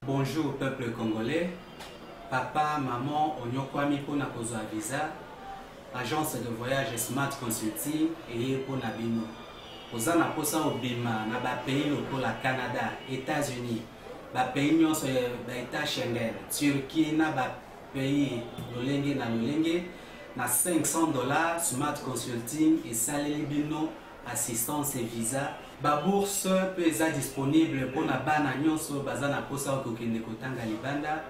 Bonjour peuple congolais, papa, maman, onyokwami pona kozwa visa, agence de voyage Smart Consulting et pour Nabino. Ozana posa obima na ba pays lokola Canada, États-Unis, ba pays nyonso ba état Schengen, Turquie na ba pays lolenge na $500 Smart Consulting et saleli bino assistance et visa. Ba bourse peut être disponible pour na bana nyonso bazana posa okokende kotanga libanda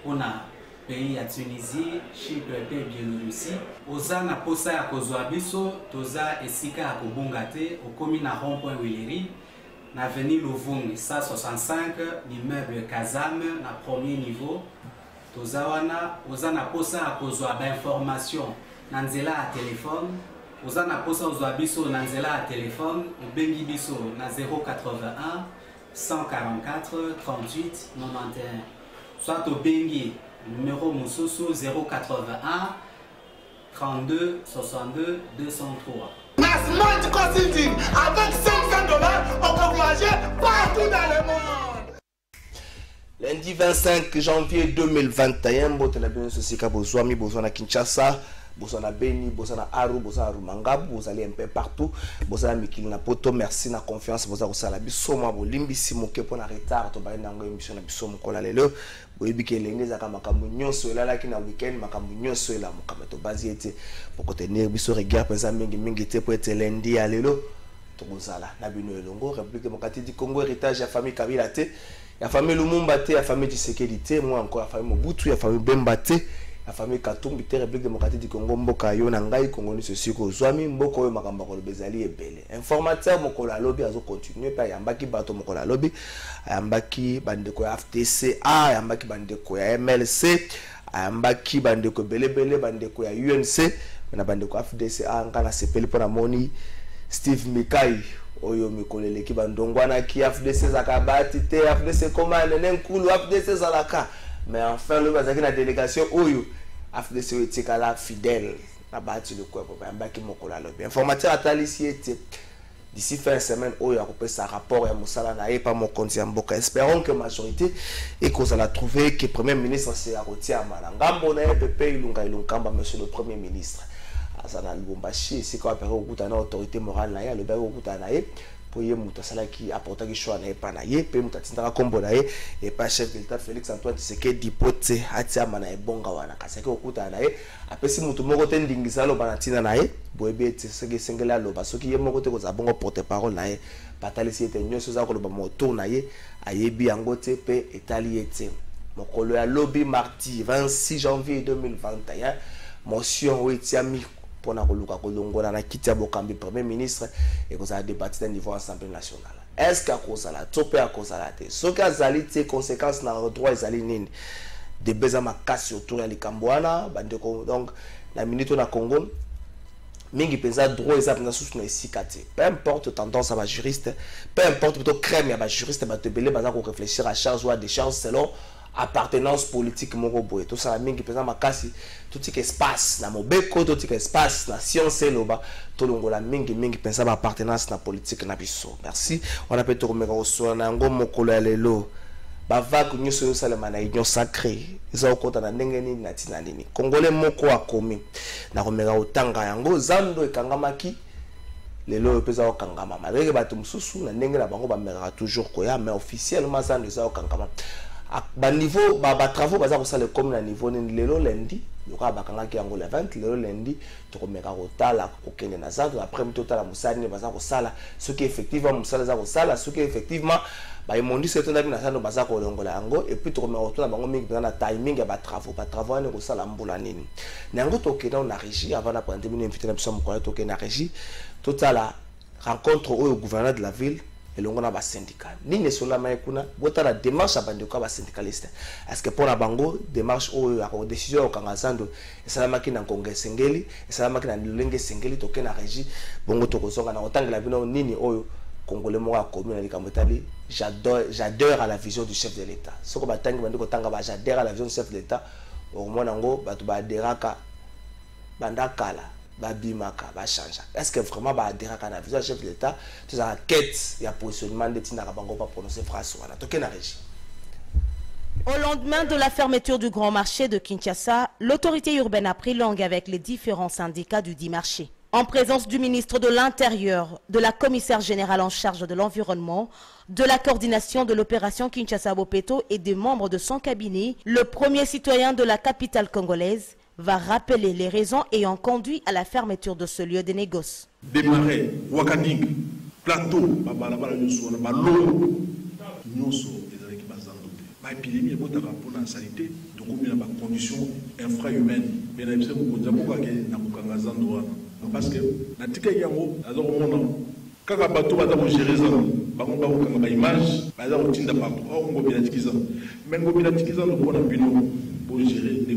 pour na pays ya Tunisie, Chypre et Biélorussie. Ozana posa ya kozwa biso toza esika ya kobunga te okomi na rond-point Willery na avenue Louvungi 165 l'immeuble Kazam na premier niveau. Toza wana ozana posa ya kozwa ba information na nzela ya téléphone. Ozana posa ozwa biso na nzela ya téléphone obengi biso na 081 144 38 91 soit obengi numéro mosusu 081 32 62 203. Smart Consulting avec $500 on peut voyager partout dans le monde. Lundi 25 janvier 2021, Mbotela Bino Sosika Bozwami, Bozwana Kinshasa, Bozwana Beni, Bozwana Aru, Bozwana Rumangab, vous allez un peu partout, Bozwana Mikil Napoto, merci na confiance, Bozwana Sala Bisoma, Bolimbi Simoke pour la retard, Tobaye Nango émission na Bisom Kola Lelo, Boyebike Lenge Zaka Makambu Nyonso la ki na weekend Makambu Nyonso la Mukamato Baziete pour contenir Biso regard pensa mingi mingi te pour être lundi à Lelo, Togozala, Nabino Elongo, République démocratique du Congo, héritage de la famille Kabila te. La famille Lumumba, la famille Tshisekedi, moi encore la famille Mobutu, la famille Bemba, la famille Katumbi, République démocratique du Congo, Mboka yo nangai Congo ni ceci ko zwami Mboko yo makamba ko bezali ebele. Informateur mokola lobby azo continuer pa yambaki bato mokola lobby, yambaki bandeko ya FTCA, yambaki bandeko ya MLC, yambaki bandeko belebele bandeko ya UNC, na bandeko ya FTCA ngana sepeli pona moni Steve Mikai. Oyo mikolele ki bandongwana ki FDC zakabati te FDC commande nenkulu FDC zalaka mais enfin le bazaki na délégation oyo FDC etikala fidèle na bati le quoi ba mbaki mokola lobi informateur atalisi ete d'ici fin de semaine oyo akopesa rapport ya mosala na epa mo konti ya mboka. Espérons que majorité et qu'on la trouver que premier ministre c'est à retia malangambo na pepe ilunga ilunkamba monsieur le premier ministre Azana Lubumbashi, c'est quoi faire au bout d'une autorité morale là, le au bout d'un aïe, pour y monter ça là qui apporte quelque chose à n'aie pas naïe, puis monter ça combo naïe, et pas chef de l'État Félix Antoine Tshisekedi dipote atia manaïe bonga wana, parce que au bout d'un aïe, après si monter mon côté d'ingisa lo banatina naïe, boebe tshisekedi sengela lo, parce que y mon côté qu'on a bon porte parole naïe, patali si était mieux sur ça que le bon tour naïe, ayebi angote pe etaliete, mon collègue à lobby mardi 26 janvier 2021, motion oitiami pour na koluka kolongola na kiti ya bokambi premier ministre et qu'on a débattu au niveau assemblée nationale. Est-ce qu'à cause la topé à cause la té ce qu'a zali té conséquences na droit ezali nini de bezama kasi autour ya likambwana bandeko donc la minute na Congo mingi penza droit eza penza sous na isikate peu importe tendance à ba juriste peu importe plutôt crème ya ba juriste ba tebele baza ko réfléchir à charge ou à décharge selon appartenance politique moko boye tout ça mingi penza makasi tout ce qui espace na mobeko tout ce qui espace na science loba to longola mingi penza ba appartenance na politique na biso. Merci on appelle to komeka osona na ngo mokolo ya lelo ba vague nyuso yo salema na union sacrée za okota na ndenge nini na tina nini congolais moko akomi na komeka otanga yango zando ekangamaki lelo pesa okangama malgré bato mususu na ndenge na bango ba mera toujours koya mais officiellement zando za okangama ba niveau ba travaux baza ko sala comme na niveau ni lelo lundi yoka bakanga ki yango le 20 lelo lundi to komeka ko tala ko kende na zando après mito tala musani baza ko sala ce qui effectivement musala za ko sala ce qui effectivement ba imondi seto na bina zando baza ko longola yango et puis to komeka ko tala bango mingi na timing ya ba travaux ne ko sala mbula nini nango to kenda na régie avant na prendre une invité na biso mo to kenda na régie to tala rencontre au gouverneur de la ville et l'on a un syndicat. Ni ne sont là maintenant. Bota la démarche à bandeko ba syndicaliste. Est-ce que pour la bango démarche ou la décision au Kangazando et ça la machine en congrès sengeli et ça la machine en lenge sengeli token na régie bongo tokozonga na otanga la bino nini oyo congolais mo a commune na likamotali j'adore à la vision du chef de l'État. Ce que batangi bandeko tanga ba j'adore à la vision du chef de l'État au moins nango bato ba deraka banda kala ba bimaka ba changer. Est-ce que vraiment ba deraka na vision chef de l'État tout ça quête ya positionnement de tinaka bango pas prononcer phrase wana toke na régie. Au lendemain de la fermeture du grand marché de Kinshasa, l'autorité urbaine a pris langue avec les différents syndicats du dit marché. En présence du ministre de l'Intérieur, de la commissaire générale en charge de l'environnement, de la coordination de l'opération Kinshasa-Bopeto et des membres de son cabinet, le premier citoyen de la capitale congolaise va rappeler les raisons ayant conduit à la fermeture de ce lieu de négoce. Démarrer, Wakaning, plateau, Babalabala, Balo, Nyoso, l'épidémie est pour la sanité, donc il y a des conditions infra-humaines. Mais il y a des parce que la tika yango alors on quand la bateau va dans gérer ça ba on va ba image ba za utinda pa on go bila tikiza mais go bila tikiza no bona bino pour gérer les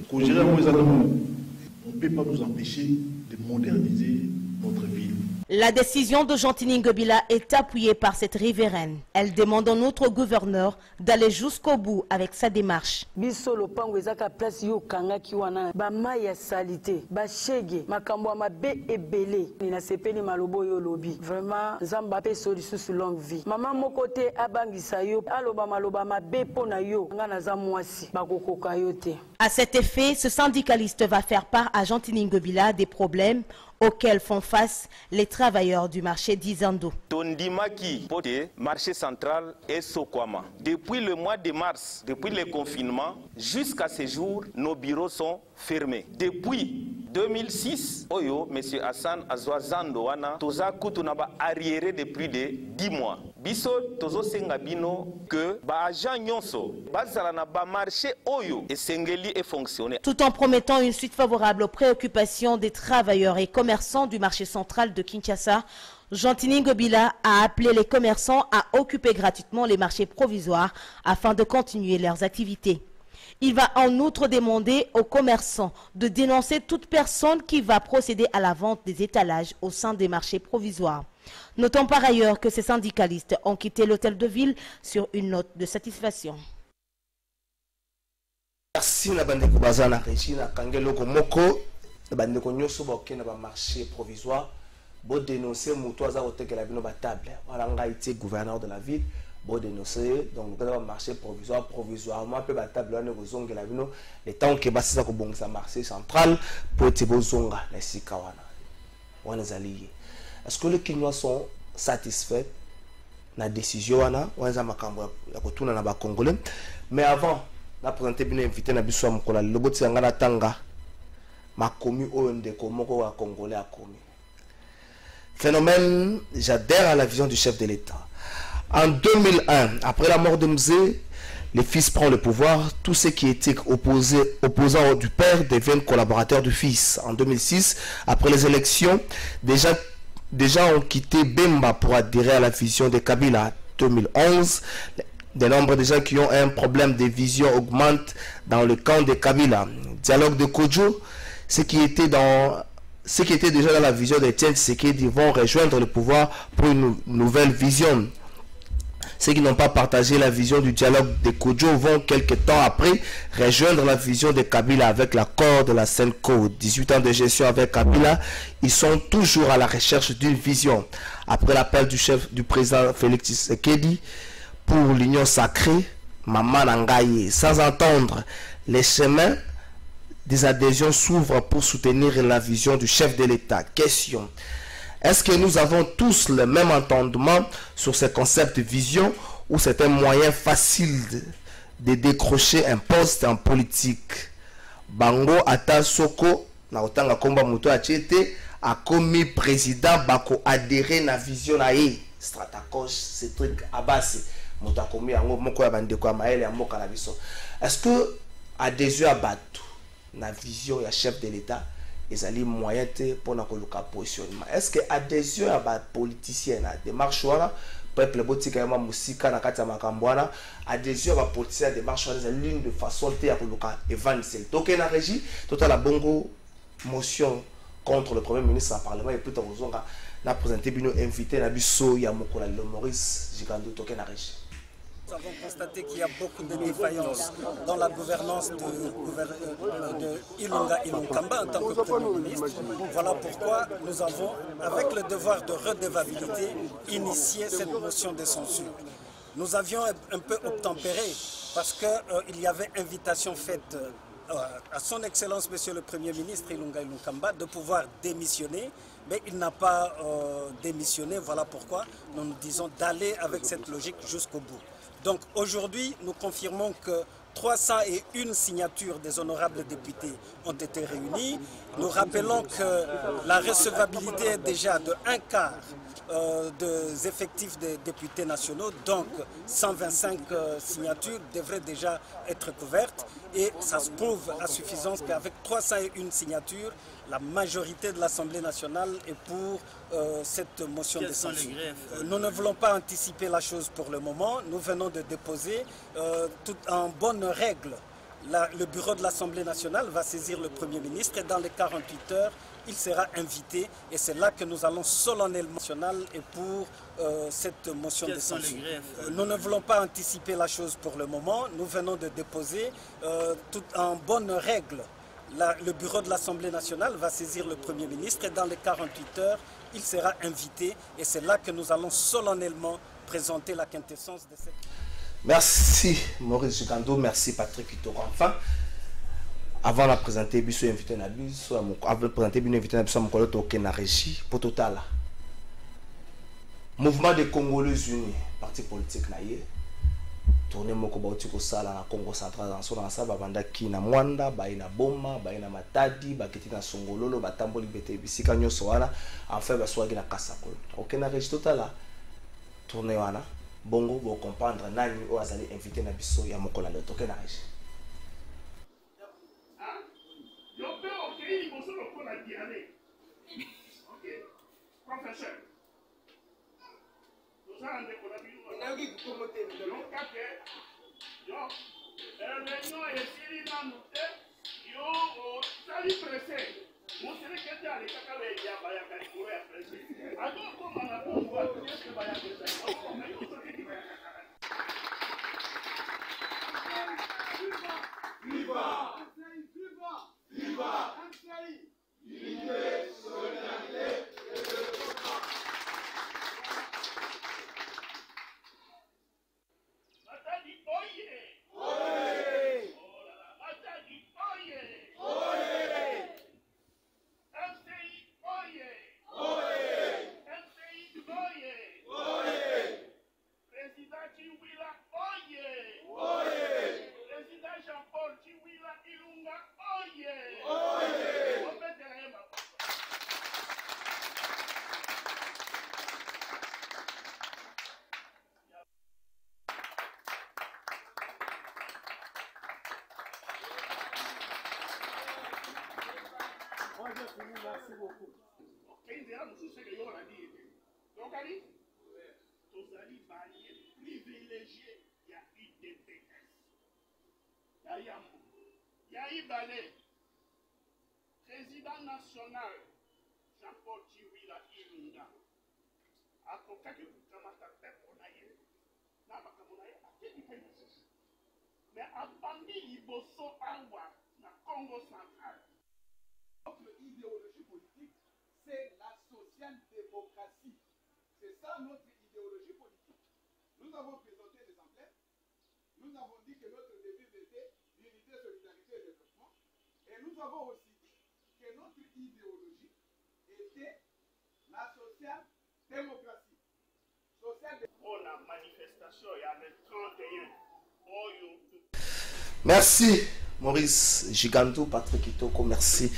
ko gérer on peut pas nous empêcher de moderniser notre ville. La décision de Gentini Ngobila est appuyée par cette riveraine. Elle demande en outre au gouverneur d'aller jusqu'au bout avec sa démarche. Biso lopango ezaka place yo kanga kiwana ba maya salite ba shege makambo mabe ebele na sepeli malobo yo lobi vraiment zamba pe solution sur longue vie mama mokote abangisa yo aloba maloba mabe pona yo ngana za mwasi bakokoka yo te. À cet effet, ce syndicaliste va faire part à Gentini Ngobila des problèmes auxquels font face les travailleurs du marché d'Izando. Tondimaki, pote, marché central et Sokwama. Depuis le mois de mars, depuis le confinement, jusqu'à ce jour, nos bureaux sont fermés. Depuis 2006, Oyo, M. Hassan Azwazando wana, toza kutunaba arriéré de plus de 10 mois. Biso tozo sengabino que ba agent nyonso bazala na ba marché Oyo et sengeli et fonctionner. Tout en promettant une suite favorable aux préoccupations des travailleurs et commerçants du marché central de Kinshasa, Gentini Ngobila a appelé les commerçants à occuper gratuitement les marchés provisoires afin de continuer leurs activités. Il va en outre demander aux commerçants de dénoncer toute personne qui va procéder à la vente des étalages au sein des marchés provisoires. Notons par ailleurs que ces syndicalistes ont quitté l'hôtel de ville sur une note de satisfaction. Merci na bandeko bazana Regina Kangeloko Moko bandeko nyoso boke na ba marché provisoire bo dénoncer muto aza kotekela bino ba table wala ngaiti gouverneur de la ville bo dénoncer donc le marché provisoirement pe ba table wana kozongela bino le temps que basisa ko bongisa marché central pour te bozonga na sika wana zali. Est-ce que les Kinois sont satisfaits de la décision wana wana makambo ya kotuna na ba congolais? Mais avant la présenter bien invité na biso amukola le boti ngana tanga makomi onde komoko wa congolais a commis. Phénomène, j'adhère à la vision du chef de l'État. En 2001, après la mort de Mzee, le fils prend le pouvoir. Tous ceux qui étaient opposants du père deviennent collaborateurs du fils. En 2006, après les élections, déjà ont quitté Bemba pour adhérer à la vision de Kabila. 2011, le nombre de gens qui ont un problème de vision augmente dans le camp de Kabila. Dialogue de Kodjo, ceux qui étaient déjà dans la vision de Etienne Tshisekedi vont rejoindre le pouvoir pour une nouvelle vision. Ceux qui n'ont pas partagé la vision du dialogue de Kodjo vont quelques temps après rejoindre la vision de Kabila avec l'accord de la Senko. 18 ans de gestion avec Kabila, ils sont toujours à la recherche d'une vision. Après l'appel du président Félix Tshisekedi pour l'union sacrée, Maman Nangaye, sans entendre les chemins des adhésions s'ouvrent pour soutenir la vision du chef de l'État. Question. Est-ce que nous avons tous le même entendement sur ce concept de vision ou c'est un moyen facile de décrocher un poste en politique? Bango Ata Soko, na otanga komba muto achete, a commis président bako adhérer na vision na ye. Stratacos, c'est truc à base. Muto a commis yango moko ya bandeko ya maele ya mboka na biso. Est-ce que adhésion à Batou na vision ya chef de l'État ezali moyen pour na koluka positionnement? Est-ce que adhésion à ba politicien na démarche wana peuple botika ya musika na kati ya makambo wana adhésion à ba politicien na démarche wana ezali l'une de façon te ya koluka evanisel toke na régie total la bongo motion contre le premier ministre en parlement et plutôt ozonga na présenter bino invité na biso ya mokola le Maurice Gigando toke na régie. Nous avons constaté qu'il y a beaucoup de défaillances dans la gouvernance de Ilunga Ilunkamba en tant que Premier ministre. Voilà pourquoi nous avons, avec le devoir de redevabilité, initié cette motion de censure. Nous avions un peu obtempéré parce qu'il y avait invitation faite à son Excellence, Monsieur le Premier ministre Ilunga Ilunkamba, de pouvoir démissionner, mais il n'a pas démissionné. Voilà pourquoi nous disons d'aller avec cette logique jusqu'au bout. Donc aujourd'hui, nous confirmons que 301 signatures des honorables députés ont été réunies. Nous rappelons que la recevabilité est déjà de 1/4 des effectifs des députés nationaux, donc 125 signatures devraient déjà être couvertes et ça se prouve à suffisance qu'avec 301 signatures, la majorité de l'Assemblée nationale est pour cette motion de censure. Nous ne voulons pas anticiper la chose pour le moment. Nous venons de déposer tout en bonne règle. Le bureau de l'Assemblée nationale va saisir le Premier ministre et dans les 48 heures, il sera invité et c'est là que nous allons solennellement national et pour cette motion de censure. Nous ne voulons pas anticiper la chose pour le moment. Nous venons de déposer tout en bonne règle. Le bureau de l'Assemblée nationale va saisir le Premier ministre et dans les 48 heures, il sera invité et c'est là que nous allons solennellement présenter la quintessence de cette... Merci Maurice Gigando, merci Patrick Kitoko. Enfin, avant de présenter Bissou invité na Bissou, avant de présenter Bissou invité na Bissou, mon collègue Toké na régie pour total. Mouvement des Congolais unis, parti politique na yé. Tourner moko bauti ko sala na Congo central dans son ensemble banda ki na Mwanda, ba ina Boma, ba ina Matadi, ba kiti na Songololo, ba tamboli bete bisika nyoso wana, enfin ba swagi na Kasakolo. OK na régie total. Tourner wana. Bongo pour comprendre nani ou azali invité na biso ya mokola le toke na régie. Yo pe OK, boso lokola diale. OK. Professeur. Nous allons décoller bino. Na ki komote yo kake. Yo. Réunion et sili na note. Yo sali pressé. Mon sele kete ale kaka we ya ba ya kali ko ya pressé. Ado ko mana ko wa ke ba ya pressé. Viva! Viva! Viva! Unité, solidarité et développement. Matadi oye! Oye! Oh là là, Matadi oye! Oye! MCI oye! Oye! MCI oye! Oye! Président Chiwila oye! Oye! Président Jean-Paul Chiwila Ilunga oye! Oye! Moi j'ai fini, merci beaucoup. Ok, donc Ali, tozali barrière privilégié ya UDPS. Ya Yambo, ya Ibale, président national Jean-Paul Chiwila Ilunga. Akokaki kukamata pepo na ye, na makambo na ye akeli pe mosusu. Mais abandi liboso awa na Congo central. Notre idéologie politique, c'est la social-démocratie. C'est ça notre idéologie politique. Nous avons présenté des emblèmes. Nous avons dit que notre devise était l'unité, solidarité et développement. Et nous avons aussi dit que notre idéologie était la social-démocratie. Pour la manifestation, il y avait 31. Merci Maurice Gigantou, Patrick Kitoko, merci.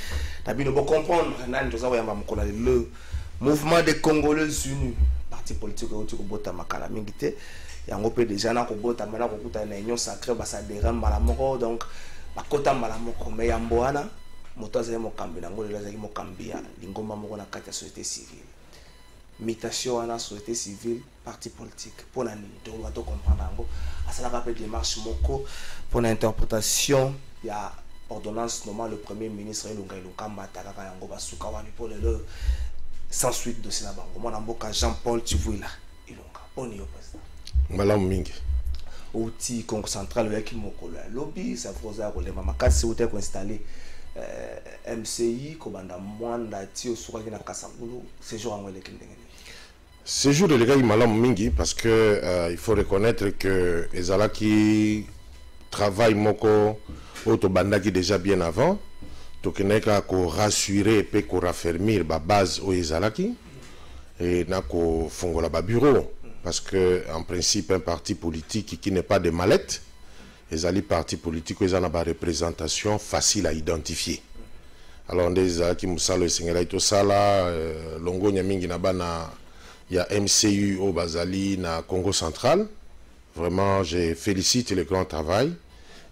Nous devons comprendre le mouvement des Congolais unis, parti politique au Bota Makala Mingite. Il y a déjà un Bota Mana Kokuta na union sacrée, ça dérange Malamoko, donc Bakota Malamoko, mais Yamboana, Motoze Mokambi, Nango Lazaki Mokambia, Lingoma Moko na Kata société civile. Mutation à la société civile, parti politique. Pour la nuit, on va tout comprendre. À cela rappelle démarche Moko pour l'interprétation. Il y a ordonnance normale le premier ministre Ilunga Ilunkamba Takaka Yango Basukawani pour le sans suite de Sinabango. Mon amboka Jean-Paul Chiwila Ilunga. On y est président. Madame Mingi. outil Congo central qui mokolo lobby ça vous a relema makasi ou t'es installé MCI kobanda mwanda ti osuka kina kasangulu séjour en wele kindengene séjour de les gars malam mingi parce que il faut reconnaître que ezala qui travaille moko auto banda qui déjà bien avant to keneka ko rassurer pe ko raffermir ba base o ezalaki et na ko fongola ba bureau parce que en principe un parti politique qui n'est pas de mallette ezali parti politique ils ont une représentation facile à identifier. Alors des qui musalo esengela ito sala longo nyamingi na bana ya MCU au Bazali na Congo central. Vraiment je félicite le grand travail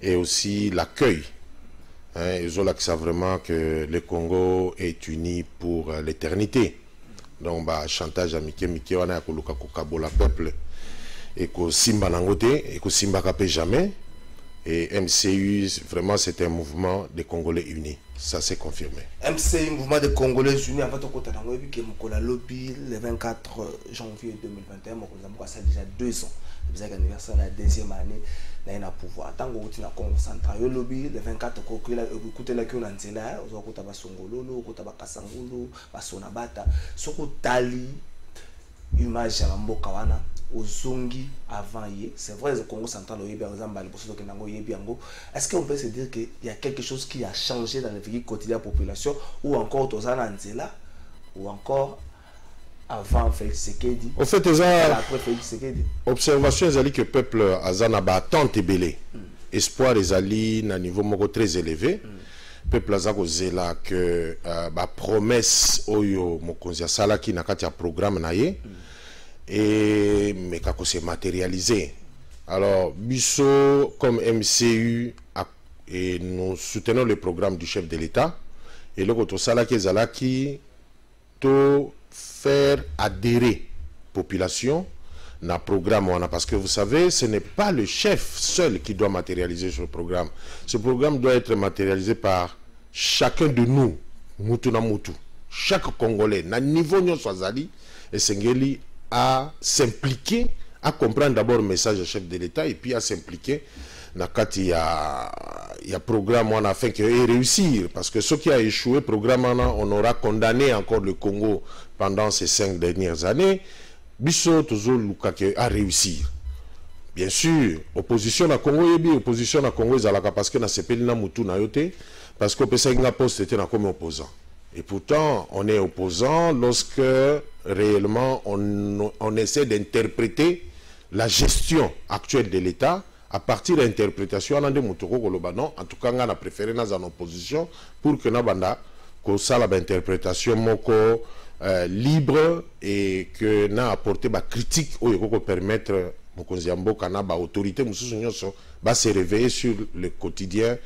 et aussi l'accueil. Ils ont là que ça vraiment que le Congo est uni pour l'éternité. Donc bah chantage à Mike wana ko luka ko kabola peuple et ko simba nangote et ko simba kapé jamais. Et MCU, vraiment, c'est un mouvement de Congolais unis. Ça s'est confirmé. MCU, mouvement de Congolais unis, avant de côté de lobby le 24 janvier 2021, ça a déjà 2 ans. C'est l'anniversaire de la 2e année. Il y a un pouvoir. Tant que vous avez Congo central, le lobby le 24 écoutez la queue dans Zela, vous avez Songololo, vous avez Kasangolo, Sonabata, Soko Tali, image à Mboka wana. Ozongi avant hier, c'est vrai le Congo central est-ce qu'on peut se dire qu'il y a quelque chose qui a changé dans la vie quotidienne de la population ou encore Tozana Nzela ou encore avant Félix Tshisekedi? En fait, après Félix Tshisekedi. Observation ezali que peuple azana ba attente belé. Espoir ezali na niveau moko très élevé. Peuple azako zela que ba promesse oyo mokonzi asala ki na kati ya programme na ye. Et mais kako s'est matérialisé. Alors Bisso comme MCU et nous soutenons le programme du chef de l'État et le koto salaki zalaki to faire adhérer population na programme wana parce que vous savez ce n'est pas le chef seul qui doit matérialiser ce programme. Ce programme doit être matérialisé par chacun de nous, mutu na mutu, chaque Congolais na niveau nyonso azali et sengeli à s'impliquer, à comprendre d'abord le message du chef de l'État et puis à s'impliquer dans il y a programme afin qu'il réussir parce que ce qui a échoué programme on aura condamné encore le Congo pendant ces 5 dernières années. Biso toujours Lukake à réussir. Bien sûr, opposition à Congo yebi opposition à Congo zalaka parce que na sepeli na mutu na yote parce que pesa inga poste était na comme opposant. Et pourtant, on est opposant lorsque réellement on essaie d'interpréter la gestion actuelle de l'État à partir de l'interprétation de Moutoko Kolobano. En tout cas, on a préféré dans en opposition pour que Nabanda ça la interprétation moko libre et que n'a apporté ba critique au permettre mokonzi mboka na ba autorité mususu nyonso ba se réveiller sur le quotidien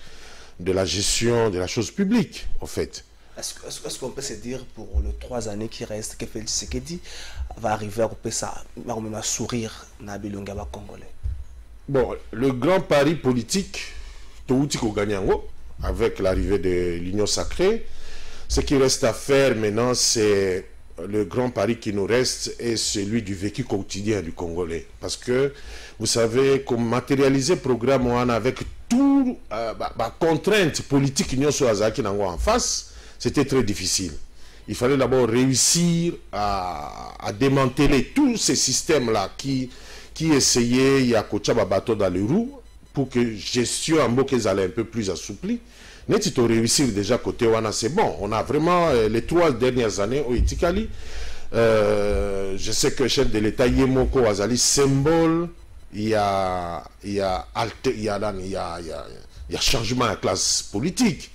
de la gestion de la chose publique en fait. Est-ce qu'on peut se dire pour les 3 années qui restent que Félix Tshisekedi va arriver à sourire na bilonga ba Congolais? Bon, le grand pari politique Toutiko Ganyango avec l'arrivée de l'Union sacrée, ce qui reste à faire maintenant, c'est le grand pari qui nous reste est celui du vécu quotidien du Congolais. Parce que, vous savez, comme matérialiser le programme avec tout contrainte politique en face, c'était très difficile. Il fallait d'abord réussir à démanteler tous ces systèmes-là qui essayaient, il y a Kochaba bateau dans les roues, pour que gestion en Bokeh allait un peu plus assouplie. Net to réussir déjà côté Wana, c'est bon. On a vraiment les 3 dernières années au Itikali. Je sais que le chef de l'État Yemoko Azali symbole, il y a changement à la classe politique.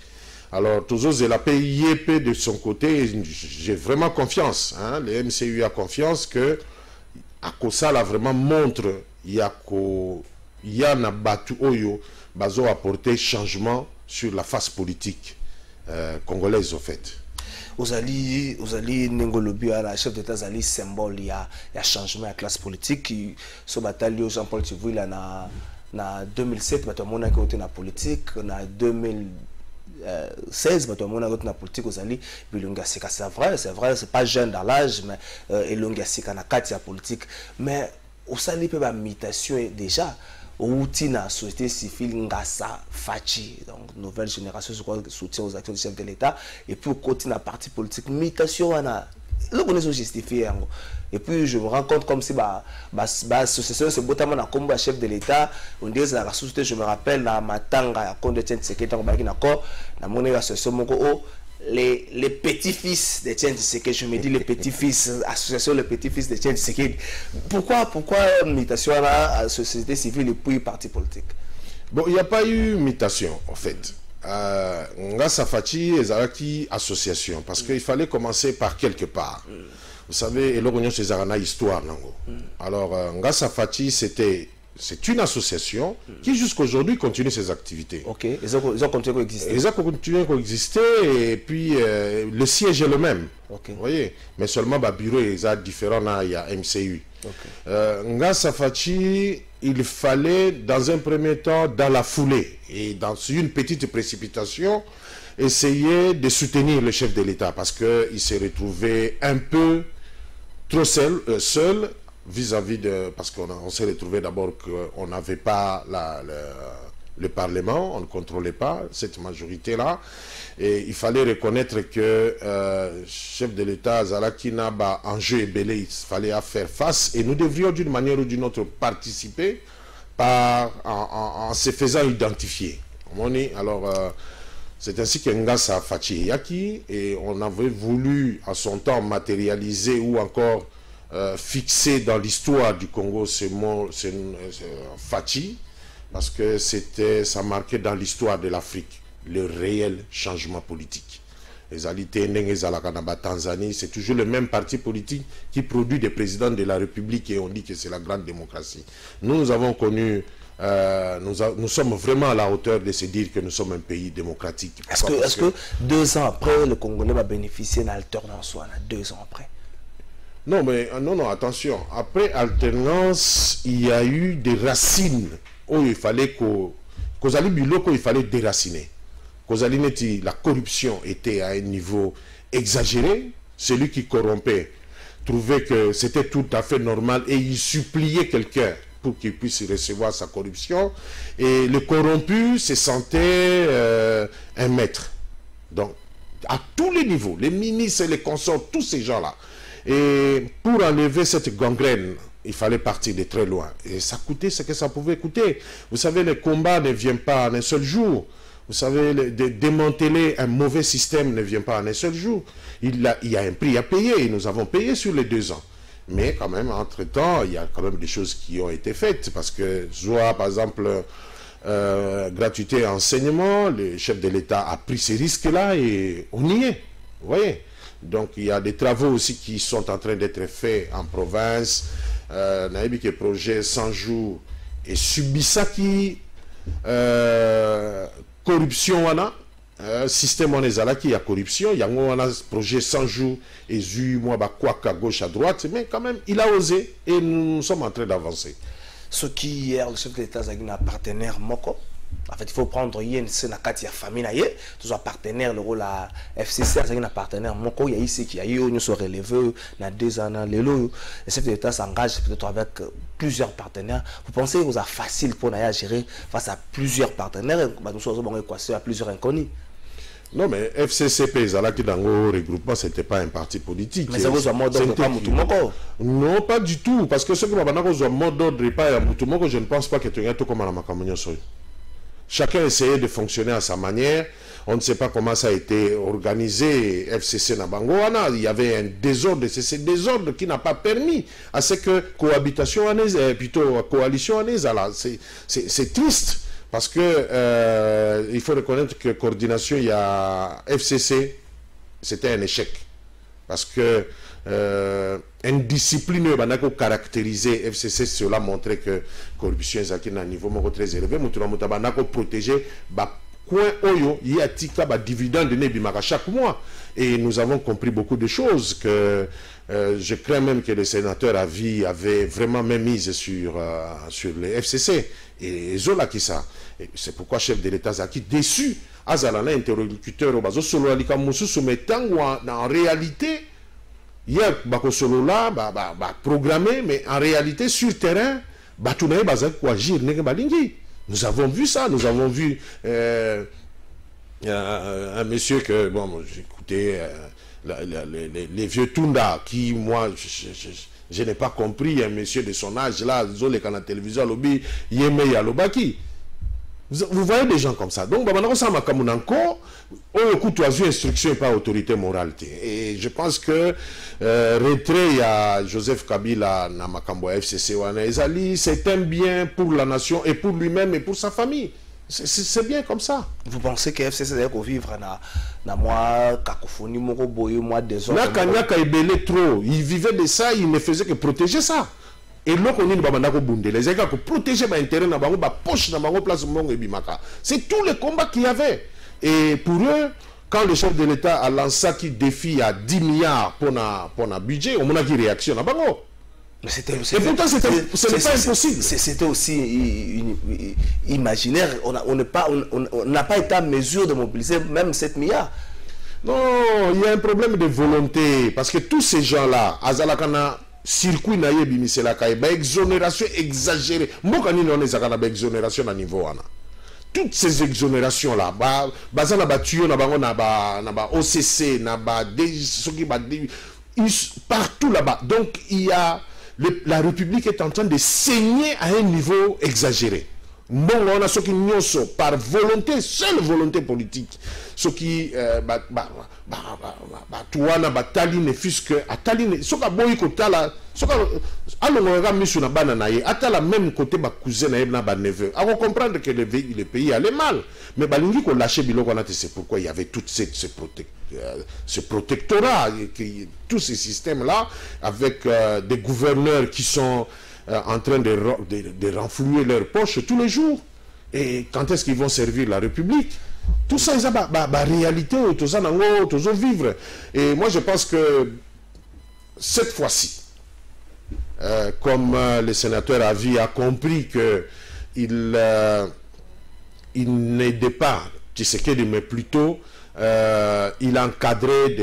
Alors, tous et la PIEP de son côté, j'ai vraiment confiance. Hein, le MCU a confiance que Akosa là vraiment montre il y a na batu oyo bazo apporter changement sur la face politique congolaise au fait. Ozali Nengolobi à la chef d'État Zali symbole il y a changement à la classe politique ce bataille Jean-Paul Tchivu il a na 2007 bato mona côté na politique na 2016 bato mona côté na politique Ozali bilonga sika c'est vrai c'est pas jeune dans l'âge mais elonga sika na kati ya politique mais Ozali pe ba mutation déjà outil na société civile Ngassa Fachi, donc nouvelle génération, je crois, soutien aux actions du chef de l'État, et puis au côté la partie politique, mutation le connaissons justifié. Et puis je me rends compte comme si l'association c'est notamment la combat chef de l'État, on dit la société, je me rappelle la matanga à compte de Tshisekedi na monnaie l'association les petits-fils de Tshisekedi, je me dis les petits-fils, association les petits-fils de Tshisekedi. Pourquoi mutation à la société civile et puis parti politique? Bon, il n'y a pas eu mutation en fait. Ngassa Fachi et Zaraki association, parce qu'il fallait commencer par quelque part. Vous savez, et l'Union c'est Zarana histoire. Alors, Ngassa Fachi c'est une association qui jusqu'aujourd'hui continue ses activités. Ok, ils ont continué à exister. Ils ont continué à exister et puis le siège est le même. Okay. Vous voyez, mais seulement le bureau est différent, il y a MCU. Okay. Ngassa Fachi, il fallait dans un premier temps, dans la foulée et dans une petite précipitation, essayer de soutenir le chef de l'État parce qu'il s'est retrouvé un peu trop seul vis-à-vis de... Parce qu'on s'est retrouvé d'abord qu'on n'avait pas le Parlement, on ne contrôlait pas cette majorité-là. Et il fallait reconnaître que chef de l'État, Zalaki Naba, enjeu et belé, il fallait faire face. Et nous devrions d'une manière ou d'une autre participer en se faisant identifier. Alors, c'est ainsi que Ngassa Fachi Yaki, et on avait voulu à son temps matérialiser ou encore fixé dans l'histoire du Congo ce mot Fachi, parce que ça marquait dans l'histoire de l'Afrique le réel changement politique. Les alités Tanzanie, c'est toujours le même parti politique qui produit des présidents de la République et on dit que c'est la grande démocratie. Nous avons connu, nous sommes vraiment à la hauteur de se dire que nous sommes un pays démocratique. Est-ce que 2 ans après, le Congolais va bénéficier d'une alternance 2 ans après? Non, mais non, attention. Après alternance, il y a eu des racines où il fallait il fallait déraciner. La corruption était à un niveau exagéré. Celui qui corrompait trouvait que c'était tout à fait normal et il suppliait quelqu'un pour qu'il puisse recevoir sa corruption. Et le corrompu se sentait un maître. Donc, à tous les niveaux, les ministres et les consorts, tous ces gens-là. Et pour enlever cette gangrène, il fallait partir de très loin. Et ça coûtait ce que ça pouvait coûter. Vous savez, les combats ne viennent pas en un seul jour. Vous savez, démanteler un mauvais système ne vient pas en un seul jour. Il y a un prix à payer et nous avons payé sur les 2 ans. Mais quand même, entre-temps, il y a quand même des choses qui ont été faites. Parce que, par exemple, gratuité enseignement, le chef de l'État a pris ces risques-là et on y est. Vous voyez? Donc, il y a des travaux aussi qui sont en train d'être faits en province. Naïbi qui est projet 100 jours et Subisaki corruption système on est qui a corruption, il y a un projet 100 jours et moi quoi à gauche à droite, mais quand même il a osé et nous sommes en train d'avancer. Ce qui hier le chef de l'État a un partenaire Moko. En fait, il faut prendre c'est la famille, tous les partenaires, le rôle à FCC, c'est un partenaire. Il y a ici qui a eu nous sommes relevés dans 2 ans. Le chef de l'État s'engage peut-être avec plusieurs partenaires. Vous pensez que c'est facile pour gérer face à plusieurs partenaires? Nous sommes en équation à plusieurs inconnus. Non, mais FCCP, Zalaki Dango regroupement, ce n'était pas un parti politique. Mais ça vous a mot d'ordre pas Moutoumoko? Non, pas du tout. Parce que ce que vous avez mot d'ordre pas à Moutoumoko, je ne pense pas que tu aies tout comme à la Makamounion Soy. Chacun essayait de fonctionner à sa manière. On ne sait pas comment ça a été organisé. FCC Nabangoana, il y avait un désordre. C'est ce désordre qui n'a pas permis à ce que cohabitation plutôt coalition c'est triste parce que il faut reconnaître que coordination, il y a FCC, c'était un échec parce que indiscipliné banako caractérisé FCC, cela montrait que corruption est à un niveau très élevé. Moutoula banako protéger coin oyo yatika ba dividende ne bimaka chaque mois et nous avons compris beaucoup de choses que je crains même que le sénateur Avi avait vraiment même mise sur les FCC et Zola qui ça. C'est pourquoi chef de l'État Zaki déçu azalana interlocuteur au bazo solo alika musu soumettant en réalité il y a Bakosolo là, programmé, mais en réalité, sur terrain, Batounaye Bazak ou agir nege balingi. Nous avons vu ça, nous avons vu un monsieur que, bon, j'écoutais les vieux Tunda, qui, moi, je n'ai pas compris, un monsieur de son âge, là, Zolé, quand la télévision, lobby, Yeme Yalobaki. Vous voyez des gens comme ça. Donc, instruction et pas autorité morale. Et je pense que retrait, il y a Joseph Kabila, Namakambo FCC, c'est un bien pour la nation et pour lui-même et pour sa famille. C'est bien comme ça. Vous pensez que FCC doit vivre dans moi cacophonie, moi désordre. Trop. Il vivait de ça, il ne faisait que protéger ça. Et là, on est les gens qui protéger l'intérêt dans la poche, dans la place de Bimaka. C'est tout le combat qu'il y avait. Et pour eux, quand le chef de l'État a lancé qui défi à 10 milliards pour un budget, on a une réaction. Et pourtant, ce n'est pas impossible. C'était aussi imaginaire. On n'a pas été en mesure de mobiliser même 7 milliards. Non, il y a un problème de volonté. Parce que tous ces gens-là, Azalakana, circuit naïe bimiselaka, exonération exagérée. Mokani non ezakana exonération à niveau ana. Toutes ces exonérations là, bazana battuyo na bango na ba OCC na ba partout là-bas. Donc il y a la République est en train de saigner à un niveau exagéré. Bon, on a ce qui nous par volonté, seule volonté politique. Ce qui tuana batali ne fût que atali ce qu'a boy côté là ce qu'a allons mis sur la banane à la même côté ba cousin na ba neveu. À comprendre que le pays allait mal, mais balingi ko lâcher biloko na c'est pourquoi il y avait tout ce protectorat, tous ces systèmes là avec des gouverneurs qui sont en train de renflouer leurs poches tous les jours. Et quand est-ce qu'ils vont servir la République? Tout ça, c'est la réalité, tout ça, tout vivre. Et moi, je pense que cette fois-ci, comme le sénateur Avi a compris qu'il n'aidait pas Tshisekedi, mais plutôt il encadrait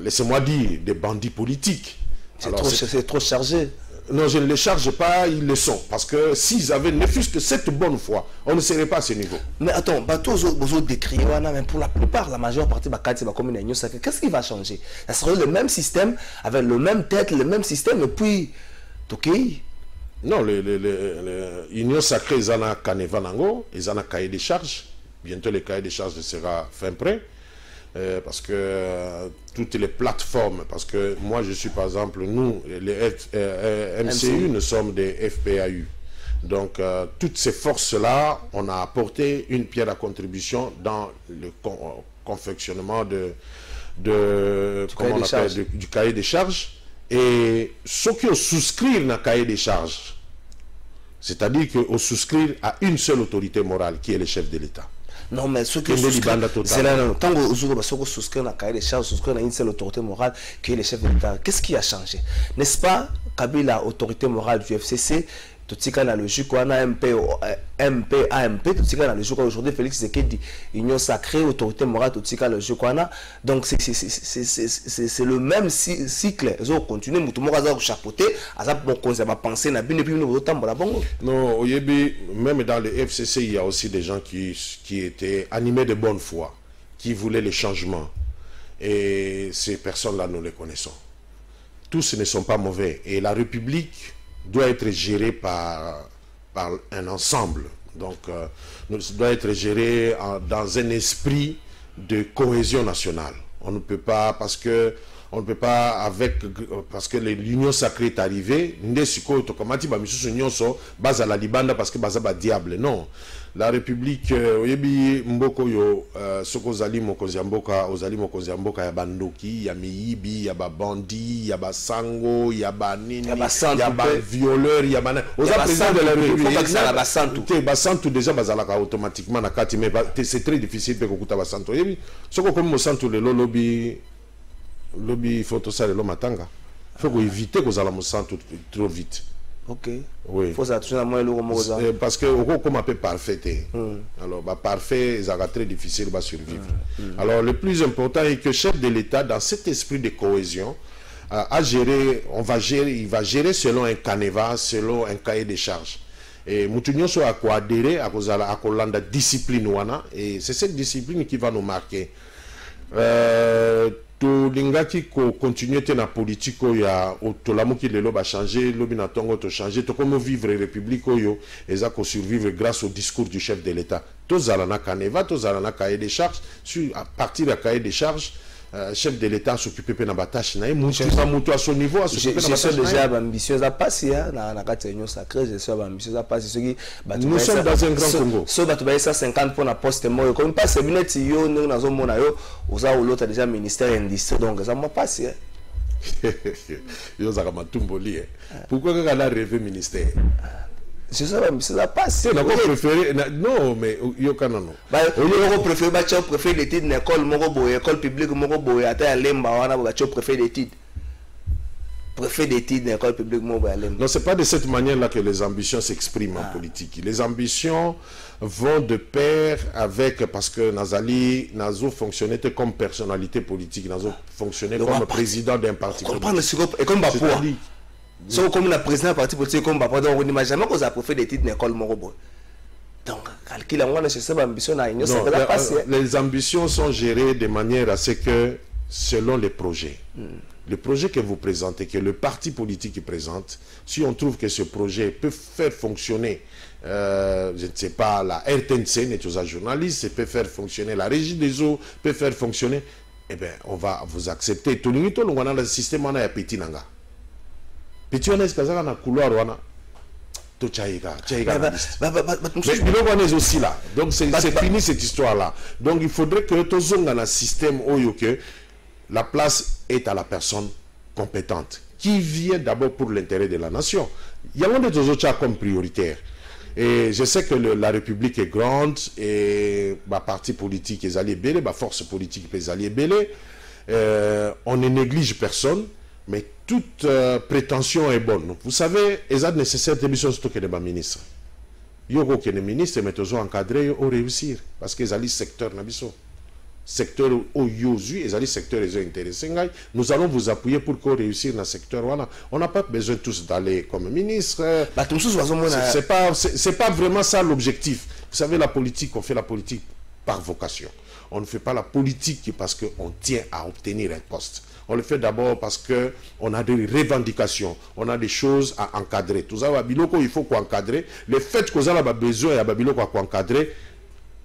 laissez-moi dire, des bandits politiques. C'est trop chargé. Non, je ne les charge pas, ils le sont. Parce que s'ils avaient ne fût-ce que cette bonne foi, on ne serait pas à ce niveau. Mais attends, même pour la plupart, la majeure partie de la commune, qu'est-ce qui va changer? Ça serait le même système, avec le même tête, le même système, et puis, ok. Non, l'Union sacrée, ils en ont Kanevanango, ils en ont cahier des charges. Bientôt, le cahier des charges sera fin prêt. Parce que toutes les plateformes, parce que moi je suis par exemple, nous les MCU, nous sommes des FPAU, donc toutes ces forces là on a apporté une pierre à contribution dans le confectionnement du cahier des charges. Et ceux qui ont souscrit dans le cahier des charges, c'est-à-dire qu'ils souscrivent à une seule autorité morale qui est le chef de l'État. Non, mais ceux qui souscrivent, c'est là, tant que souscrivent à cahier des charges, souscrivent à une seule autorité morale qui est le chef de l'État. Qu'est-ce qui a changé? N'est-ce pas, Kabila, autorité morale du FCC, tout ce qui est la logique, on a MP, AMP, tout ce qui est la logique, aujourd'hui, Félix Tshisekedi, union sacrée, autorité morale, tout ce qui est la logique, on a. Donc, c'est le même cycle. Ils ont continué, tout le monde a chapeauté, à penser, non, même dans le FCC, il y a aussi des gens qui étaient animés de bonne foi, qui voulaient les changements. Et ces personnes-là, nous les connaissons. Tous ne sont pas mauvais. Et la République doit être géré par un ensemble. Donc, doit être géré dans un esprit de cohésion nationale. On ne peut pas, parce que l'union sacrée est arrivée, parce que diable. Non. La République, mboko yo sokozali mokoziamboka, ozali mokoziamboka ya bandoki, ya miyibi, ya bandi, ya basango, ya banini, ya violeur, ya bana. Oza président de la République, basantu déjà bazalaka automatiquement na kati, mais c'est très difficile de kokuta basantu. Soko comme mosantu le lobby photo ça le matanga. Faut éviter que zala mosantu trop vite. Ok. Oui. Faut s'attention à moi le parce que au comme un peu parfait. Alors parfait, ça va très difficile de survivre. Alors le plus important est que le chef de l'État, dans cet esprit de cohésion, à gérer, il va gérer selon un canevas, selon un cahier de charges. Et Moutounion soit à quoi adhérer à cause de la discipline wana, et c'est cette discipline qui va nous marquer. To lingaki ko continuer na politique ya otolamu ki lelo ba changer lobi na tongo to changer to comme vivre république yo eza ko survivre grâce au discours du chef de l'État. To zala na canevas, to zala na cahier de charges, à partir de cahier de charges chef de l'État s'occuper de la tâche na mutu à son niveau à s'occuper de la tâche. Déjà ambitieuse à passer na kati union sacrée, je suis ambitieuse à passer ce qui nous sommes dans un grand Congo. So ba to ba 150 pour na poste mo comme pas c'est minute yo nous na zo mona yo oza l'autre déjà ministère industrie donc ça m'a passé. Yo za kama tumboli. Pourquoi que la rêver ministère? C'est ça passe. Non, mais yo kanano. Yo préféré ba tu préféré l'étude d'école moko boye école publique moko boye ata ya lemba wana ba tu préféré d'étude. Préfet d'études d'école publique moko boye lemba. Non, c'est pas de cette manière-là que les ambitions s'expriment en politique. Les ambitions vont de pair avec, parce que Nazali Nazo fonctionnait comme personnalité politique, Nazo fonctionnait comme président d'un parti politique. Et comme Bapoua. Si comme la président d'un parti politique comme Bapoua, on n'imagine jamais qu'on a préfet d'études d'école moko boye. Donc, calcul on a cherché l'ambition à union, ça va passer. Les ambitions sont gérées de manière à ce que, selon les projets, le projet que vous présentez, que le parti politique présente, si on trouve que ce projet peut faire fonctionner, je ne sais pas, la RTNC, n'est pas un journaliste, peut faire fonctionner la régie des eaux, peut faire fonctionner, eh bien, on va vous accepter. Tout le monde a le système, on a petit nanga. Petit on est dans le couloir, on a. Mais on est aussi là. Donc, c'est fini cette histoire-là. Donc, il faudrait que tout le monde ait un système où la place est à la personne compétente, qui vient d'abord pour l'intérêt de la nation. Il y a des autres comme prioritaire. Et je sais que la République est grande, et ma parti politique est allé belé, ma force politique est allée belé. On ne néglige personne, mais toute prétention est bonne. Vous savez, il est nécessaire de mission surtout que les ministres. Il y a des ministres, mais ils ont encadré ou réussir, parce qu'ils ont le secteur nabiso. Secteur où Yosu, ils ont le secteur ils ont intéressé. Nous allons vous appuyer pour qu'on réussisse dans le secteur. Voilà. On n'a pas besoin tous d'aller comme ministre. C'est pas vraiment ça l'objectif. Vous savez, la politique, on fait la politique par vocation. On ne fait pas la politique parce qu'on tient à obtenir un poste. On le fait d'abord parce qu'on a des revendications, on a des choses à encadrer. Tout ça, il faut qu'on encadre. Le fait qu'on a besoin de encadrer,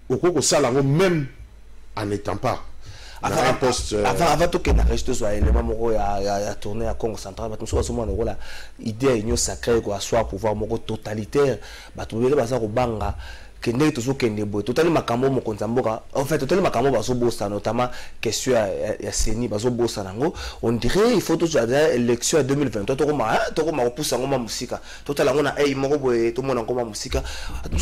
même en n'étant pas un poste. Avant tout que reste soit élément à tourner à Congo central, nous sommes la idée union sacrée quoi, soit pouvoir totalitaire, banga. Que n'est toujours qu'un débat. Totalement makambo mo konzamboka. En fait, totalement makambo baso bossa, notamment question ya seni baso bossa nango. On dirait il faut tout ça élection 2023. Tokoma opousa ngoma musika. Totalement na ei moko boye to mona ngoma musika. Tout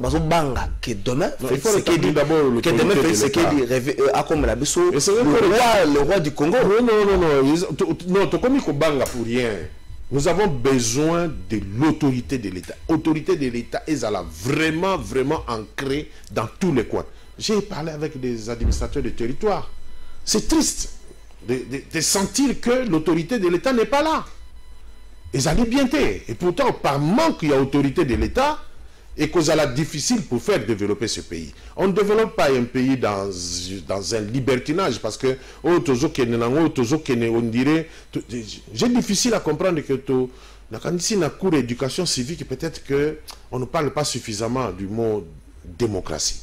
baso banga que demain. Il faut le d'abord que demain fait ce qu'il a comme la biso. Le roi du Congo. Non, tokomi ko banga pour rien. Nous avons besoin de l'autorité de l'État. L'autorité de l'État est vraiment, vraiment ancrée dans tous les coins. J'ai parlé avec des administrateurs de territoire. C'est triste de sentir que l'autorité de l'État n'est pas là. Ils allaient bien faire. Et pourtant, par manque, il y a autorité de l'État et que ça est difficile pour faire développer ce pays. On ne développe pas un pays dans un libertinage parce que on dirait j'ai difficile à comprendre que ici la cour d'éducation civique peut-être que on ne parle pas suffisamment du mot démocratie.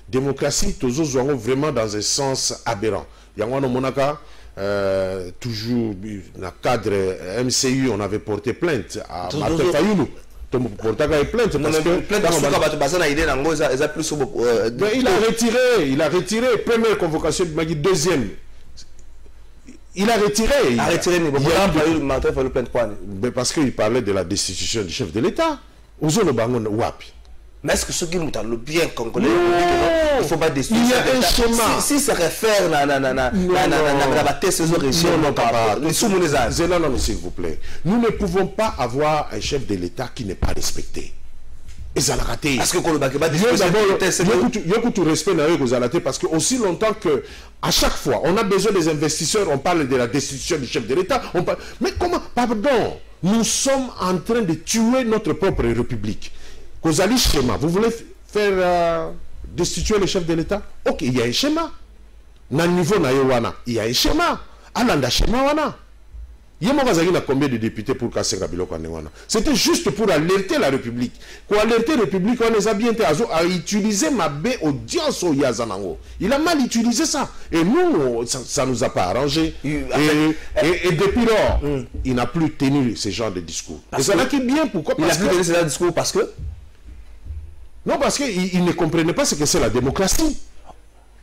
Démocratie toujours vraiment dans un sens aberrant. Yango monaka toujours dans le cadre MCU on avait porté plainte à Martin Fayoulou. Il a retiré première convocation de Magui, deuxième. Il a retiré. Parce qu'il parlait de la destitution du chef de l'État. Mais est-ce que ceux qui ont le bien congolais, il ne faut pas destituer? Il y a un schéma. Si ça réfère à non, s'il vous plaît. Nous ne pouvons pas avoir un chef de l'État qui n'est pas respecté. Parce que tout respect parce que aussi longtemps que à chaque fois on a besoin des investisseurs, on parle de la destitution du chef de l'État, mais comment, pardon, nous sommes en train de tuer notre propre république. Kozali schéma, vous voulez faire destituer le chef de l'État? Ok, il y a un schéma. Na niveau na yowana, il y a un schéma. Alanda schéma wana. Il y a combien de députés pour casser Biloko Anewana? C'était juste pour alerter la République. Pour alerter la République, on les a bien à utiliser ma baie audience au Yazanango. Il a mal utilisé ça. Et nous, ça ne nous a pas arrangé. Et depuis lors, il n'a plus tenu ce genre de discours. Et ça n'a qui bien. Pourquoi? Il n'a plus tenu ce genre de discours parce que? Non, parce qu'il ne comprenait pas ce que c'est la démocratie.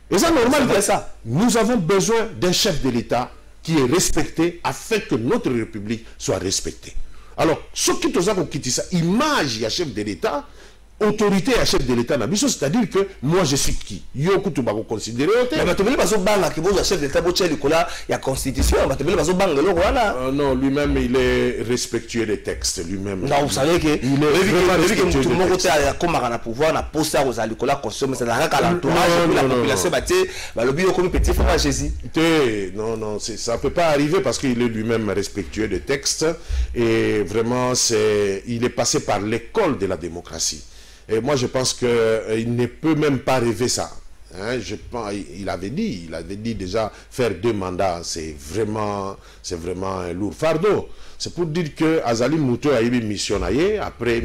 Et ça, normal. Ça. Nous avons besoin d'un chef de l'État qui est respecté afin que notre République soit respectée. Alors, ce qui est ça, image à chef de l'État, autorité à chef de l'État, c'est-à-dire que moi je suis qui? Yo kutu bako considérer. Mais tu veux pas banga qui vous chef de l'État boche likola il y a constitution, tu veux pas banga lo wana. Non, lui-même il est respectueux des textes lui-même. Non, vous savez que il est vraiment respectueux tout le monde a comme na pouvoir na poster aux likola consomme c'est la l'entourage de la population ba le bio comme petit frère Jésus. Non, ça peut pas arriver parce qu'il est lui-même respectueux des textes et vraiment il est passé par l'école de la démocratie. Et moi, je pense qu'il ne peut même pas rêver ça. Hein, il avait dit déjà faire 2 mandats, c'est vraiment un lourd fardeau. C'est pour dire que Azali Mouto a eu une mission après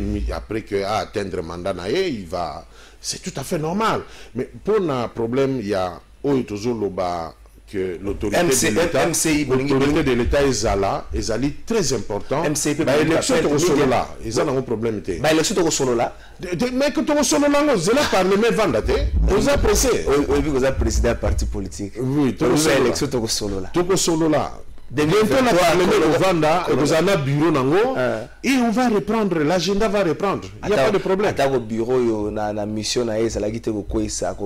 que a atteindre le mandat il va. C'est tout à fait normal. Mais pour un problème, il y a que l'autorité de l'État est là, est très important. L'élection de solo là, ils ont un problème. L'élection de solo là. Mais que tu solo là, c'est là Parlement vendate. Vous avez pressé. Vous avez président parti politique. Oui, tu as l'élection de solo là. Tu solo là. Bientôt la Parlement au Vanda, vous avez un bureau nango et on va reprendre, l'agenda va reprendre. Il n'y a pas de problème. Attends au bureau, la mission na ça la guité beaucoup ça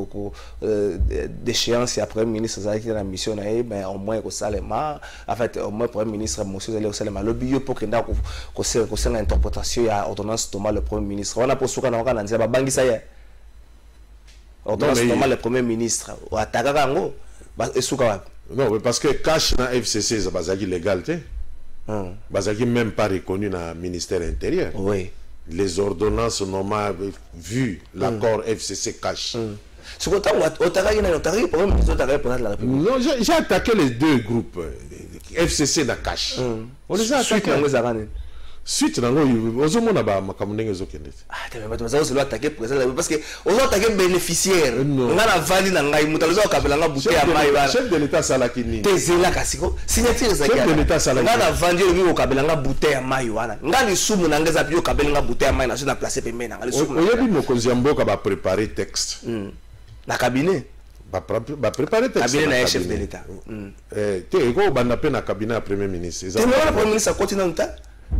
d'échéance après ministre ça la mission na ben au moins au Salema, en fait au moins premier ministre monsieur au Salema le bureau pour que c'est l'interprétation à ordonnance Thomas le premier ministre. On a pour souka na on nzia ba bangi ça y est. Ordonnance Thomas le premier ministre. Ou ataka ngo ba souka. Non, mais parce que cash na FCC, c'est pas légalité. C'est même pas reconnu dans le ministère intérieur. Oui. Les ordonnances normales, vu l'accord FCC cash. Non, j'ai attaqué les 2 groupes. FCC na cash. On les a attaqués. Suite nango ozomona ba makamundenge zokende. Mais tu vas attaquer président parce que on attaquer bénéficiaire. Ngana vali na ngai mutalozo kabela nga bouteille ya mai bana. Chef de l'État salaki nini? Tezela kasiko. Signature za kia. Chef de l'État salaki. Ngana vandi yo kabela nga bouteille ya mai wana. Ngani sumu na ngeza bio kabela nga bouteille ya mai na so na placer pembe na ngali sumu. Oyebi mokonzi mboka ba préparer texte. Na cabinet. Ba préparer texte. Cabinet na chef de l'État. Te ko banda pe na cabinet ya premier ministre. Te le premier ministre continue en temps.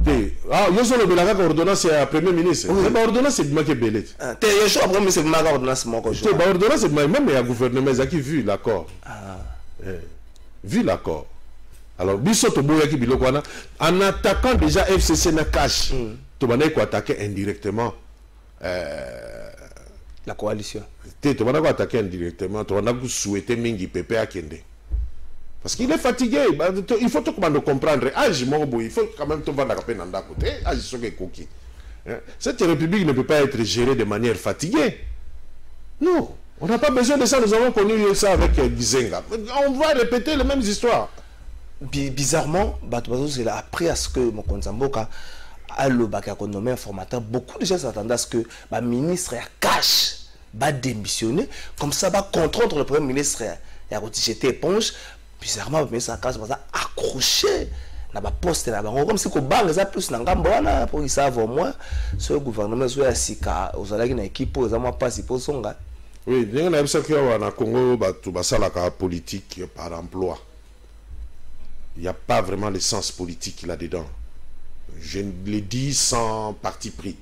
Yo solo belaka ordonnance ya premier ministre. C'est pas ordonnance c'est que belé. Te yo solo premier ministre ma ordonnance moko. Te ba ordonnance même ya gouvernement zaki vu l'accord. Vu l'accord. Alors biso to boya ki biloko wana en attaquant déjà FCC na cash. To bana ko attaquer indirectement la coalition. Te to bana ko attaquer indirectement, to bana ko souhaiter mingi pepe akende. Parce qu'il est fatigué, il faut tout comprendre. Il faut quand même tout vendre la peine en côté. Cette république ne peut pas être gérée de manière fatiguée. Non, on n'a pas besoin de ça. Nous avons connu ça avec Gizenga. On va répéter les mêmes histoires. Bizarrement, après à ce que Mokonzamboka a le bac à nommer un formateur, beaucoup de gens s'attendaient à ce que le ministre cache, va démissionner. Comme ça, va contre le premier ministre, il a jeté éponge. Bizarrement, mais ça casse accroché na ba poste na bango comme si ko banga za plus na ngambo wana pour qu'ils savent au moins ce gouvernement soit sika ozalaki na équipe za moi pas pour songa. Oui, bien na bisa kwa na Congo batu basala ka politique par emploi. Il n'y a pas vraiment le sens politique là-dedans. Je le dis sans parti pris.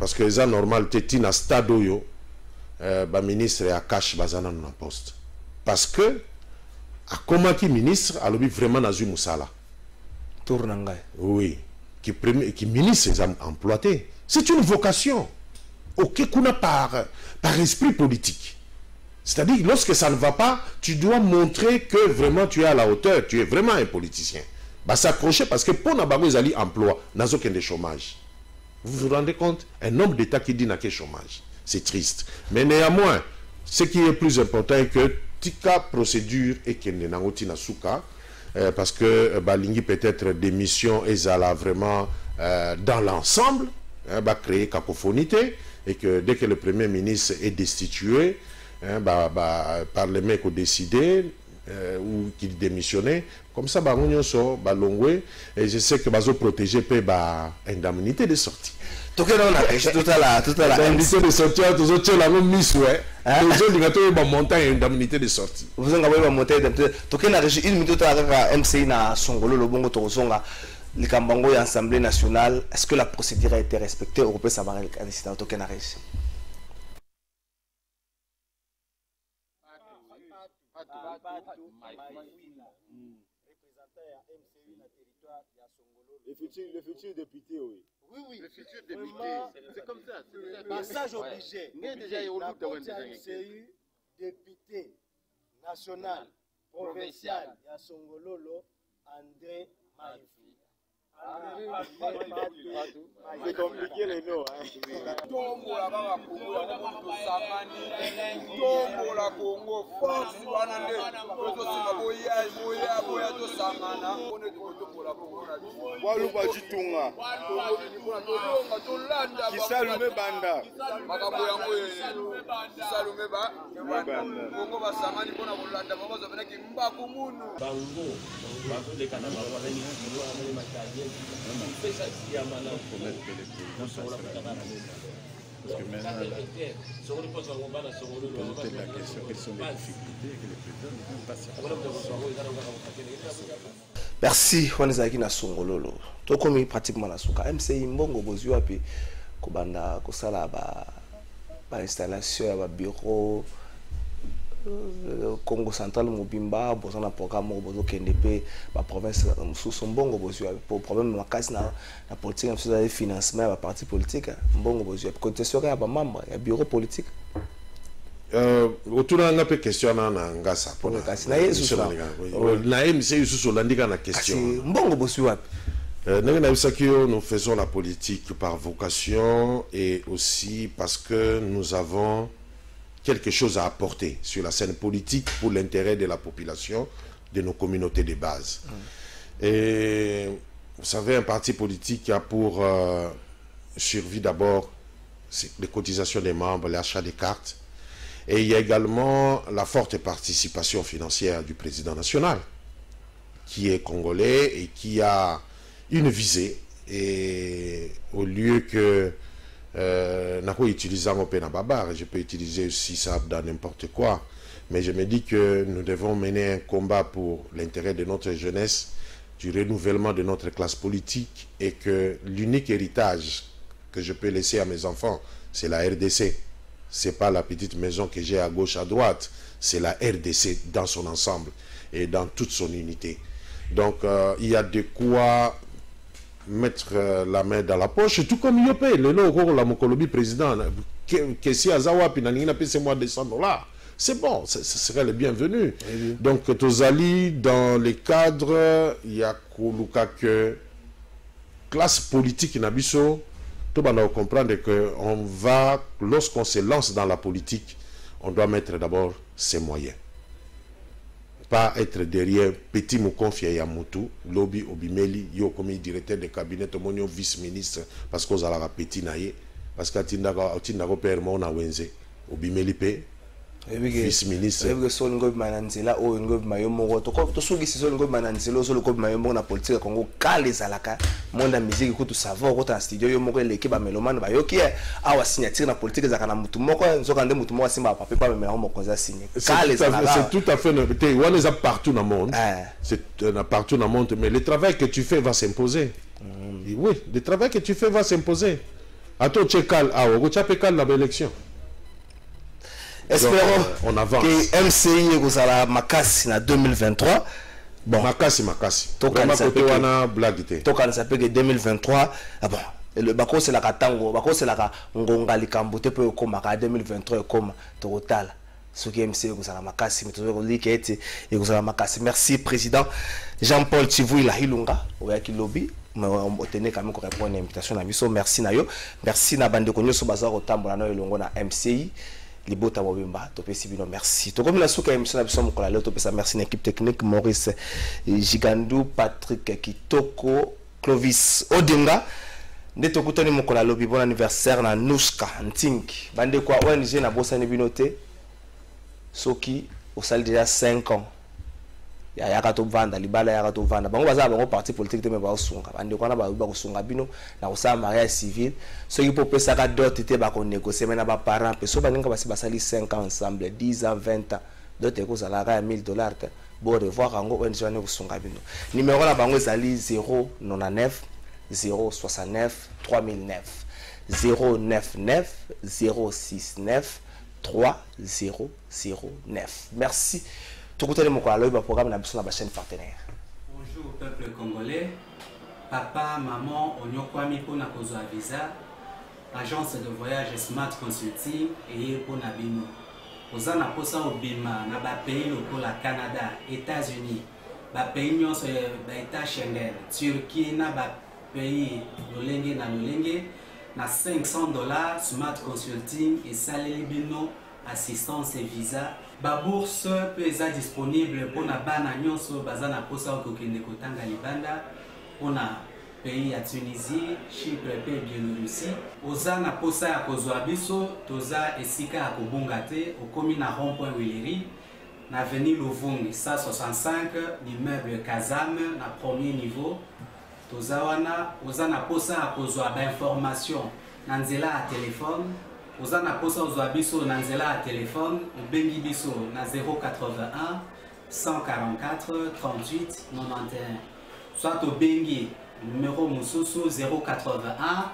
Parce que ça normal téti na stade yo ba ministre a cash bazana na poste. Parce que à comment qui ministre a lobby vraiment dans une moussala tournanga oui qui ministre les employés C'est une vocation. Ok, qu'on a par esprit politique. C'est-à-dire, lorsque ça ne va pas, tu dois montrer que vraiment tu es à la hauteur, tu es vraiment un politicien. Bah, s'accrocher parce que pour n'avoir pas emploi, n'a aucun de chômage. Vous vous rendez compte? Un homme d'État qui dit n'a qu'un chômage. C'est triste. Mais néanmoins, ce qui est plus important est que tika procédure et qu'il n'y a pas souka, parce que Balingi peut-être des missions et là vraiment dans l'ensemble, va créer cacophonité et que dès que le Premier ministre est destitué, par les mecs qui ont décidé ou qui démissionnaient, comme ça, et je sais que ils protéger l'indemnité de sortie. Toute la indemnité de sortie, tous autres la même mise, ouais. Les autres, ils monter indemnité de sortie. Vous avez monté indemnité. Tout la régie, une minute à MCI na Songolo, le bon Torosonga, le Kambango et l'Assemblée nationale. Est-ce que la procédure a été respectée? On peut savoir le candidat au la régie. Le futur député, oui. Oui, le futur député, c'est comme ça. Passage obligé. La MCU, député national, provincial, Yasongololo, André Maïfi. C'est compliqué les noms. Parce que maintenant, on peut poser la question, quelles sont les difficultés que le président ne peut pas. Merci, on est à Songololo. Tout comme pratiquement la souka. MCI Mbongo Bozua, puis Kobanda, Kosala, installation, bureau, Congo central, Mobimba, Bozana programme, Bozo KNDP, la province sous son Mbongo Bozua. Pour problème, la casse, la politique, le financement, la parti politique, Mbongo Bozua. Côté sur il y a membre, il y a bureau politique. Autour d'un peu question na ngasa pour la question Mbongo Bozua. Nous faisons la politique par vocation et aussi parce que nous avons quelque chose à apporter sur la scène politique pour l'intérêt de la population, de nos communautés de base. Et vous savez, un parti politique a pour survie d'abord les cotisations des membres, l'achat des cartes. Et il y a également la forte participation financière du président national, qui est congolais et qui a une visée. Et au lieu que je peux utiliser aussi ça dans n'importe quoi, mais je me dis que nous devons mener un combat pour l'intérêt de notre jeunesse, du renouvellement de notre classe politique, et que l'unique héritage que je peux laisser à mes enfants, c'est la RDC. C'est pas la petite maison que j'ai à gauche, à droite, c'est la RDC dans son ensemble et dans toute son unité. Donc il y a de quoi mettre la main dans la poche, tout comme Yopé, le logo la Mokolobi président, que si Azawa Pinanina paie c'est moi $200, c'est bon, ce serait le bienvenu. Donc Tozali, dans les cadres, il y a que classe politique Nabiso, tout le monde doit comprendre que on va, lorsqu'on se lance dans la politique, on doit mettre d'abord ses moyens. Pas être derrière petit Moukonfia Yamutu, lobby Obimeli, yo comme directeur de cabinet, tomonio vice-ministre, parce qu'on a la petit naïe, parce qu'à Tindako père mon a Wenze, Obimeli pe, vice-ministre. C'est tout à fait noté. On les a partout dans le monde. C'est partout dans le monde. Mais le travail que tu fais va s'imposer. Oui, le travail que tu fais va s'imposer. À toi, tu es calme. Tu es calme dans l'élection. Espérons on avance. Que MCI est Makassi en 2023. Bon. Makassi. Vraiment côté wana blague. Donc on s'appelle que 2023. Ah bon. le bako c'est la katango bako c'est la ngonga likambo te pe koma ka 2023 koma total ce qui MC kozala makasi mais toujours liki ete et kozala makasi. Merci président Jean-Paul Tivouila Hilunga oyaki lobby mais on tenait quand même qu'on répond à l'invitation na biso. Merci na yo, merci na bande ko nyoso baza ko tambola na elongo na MCI libota bobimba topesi bino merci to comme la souka émission na biso mokola leo topesa merci na équipe technique Maurice Gigandou, Patrick Kitoko, Clovis Odenga nde tokutani mokola lobi. Bon anniversaire na Nuska Ntink bande kwa ONG na bosani binote soki au sal déjà 5 ans ya ka to vanda libala ya ka to vanda bango baza bango parti politique te me ba osunga bande kwa na ba kosunga bino na ko sa mariage civil soki po pesa ka dot te ba ko négocier na ba parents pe so baninga basi basali 5 ans ensemble 10 ans 20 ans dot ko za la ka $1000 te bon revoir ango ONG ne kosunga bino. Numéro na bango ezali 099 069 3009 099 069 3009. Merci. Tout le monde a programme na chaîne partenaire. Bonjour peuple congolais. Papa, maman, onyokwami pona kozwa visa. Agence de voyage Smart Consulting et pona bino. Ozana posa obima na ba pays lokola Canada, États-Unis, ba pays nyonso ba état Schengen, Turquie na ba pays lolenge na lolenge na $500 Smart Consulting et saleli bino assistance et visa. Ba bourse peut être disponible pour na bana nyonso bazana posa okokende kotanga libanda pona pays ya Tunisie, Chypre et Biélorussie. Ozana posa ya kozwa biso toza esika ya kobonga te okomi na rond-point Willery na avenue Louvungi 165 l'immeuble Kazam na premier niveau. Toza wana ozana posa ya kozwa ba information na nzela ya téléphone. Ozana posa ozwa biso na nzela ya téléphone obengi biso na 081 144 38 91 soit obengi numéro mususu 081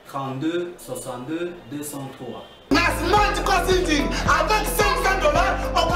32 62 203. Smart Consulting avec $500 on peut